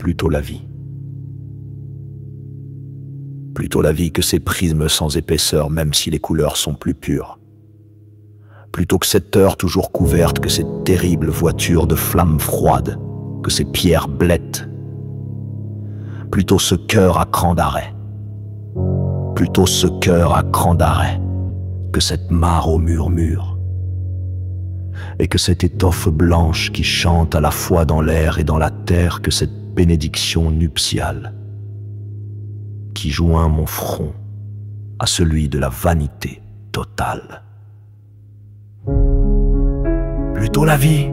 plutôt la vie. Plutôt la vie que ces prismes sans épaisseur, même si les couleurs sont plus pures. Plutôt que cette heure toujours couverte, que cette terrible voiture de flammes froides, que ces pierres blettes. Plutôt ce cœur à cran d'arrêt. Plutôt ce cœur à cran d'arrêt, que cette mare au murmure. Et que cette étoffe blanche qui chante à la fois dans l'air et dans la terre, que cette bénédiction nuptiale qui joint mon front à celui de la vanité totale. Plutôt la vie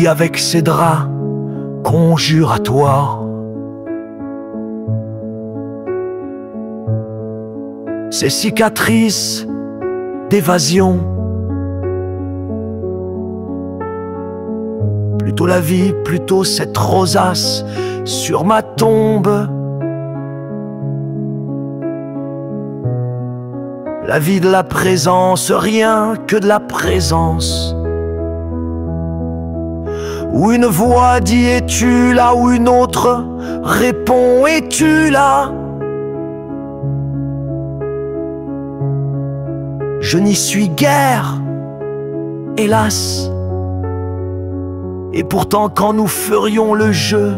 avec ses draps conjuratoires, ses cicatrices d'évasion. Plutôt la vie, plutôt cette rosace sur ma tombe. La vie de la présence, rien que de la présence. Où une voix dit es-tu là, où une autre répond es-tu là. Je n'y suis guère, hélas. Et pourtant quand nous ferions le jeu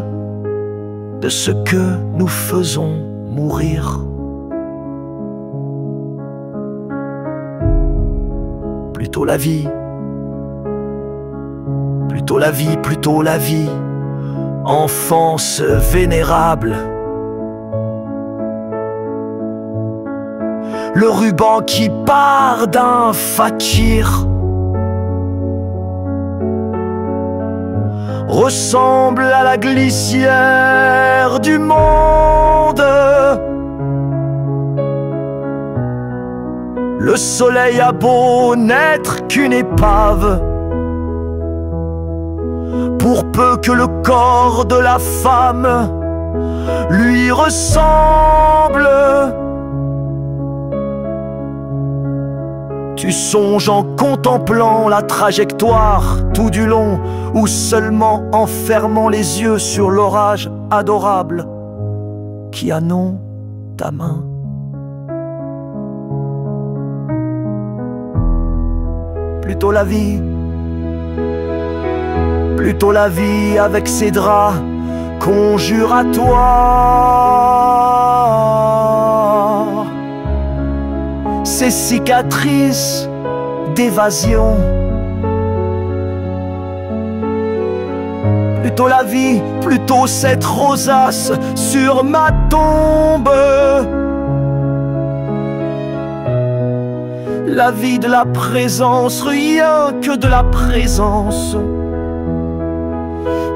de ce que nous faisons mourir, plutôt la vie, plutôt la vie, plutôt la vie, enfance vénérable. Le ruban qui part d'un fakir ressemble à la glissière du monde. Le soleil a beau n'être qu'une épave, pour peu que le corps de la femme lui ressemble. Tu songes en contemplant la trajectoire tout du long, ou seulement en fermant les yeux sur l'orage adorable qui a nom ta main. Plutôt la vie avec ses draps conjuratoires, ses cicatrices d'évasion. Plutôt la vie, plutôt cette rosace sur ma tombe. La vie de la présence, rien que de la présence.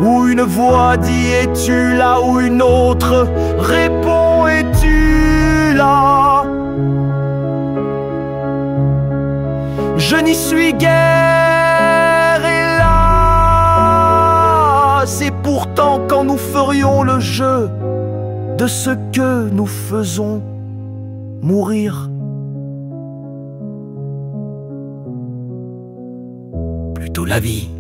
Où une voix dit es-tu là, où une autre répond es-tu là. Je n'y suis guère, hélas. Et pourtant quand nous ferions le jeu de ce que nous faisons mourir, plutôt la vie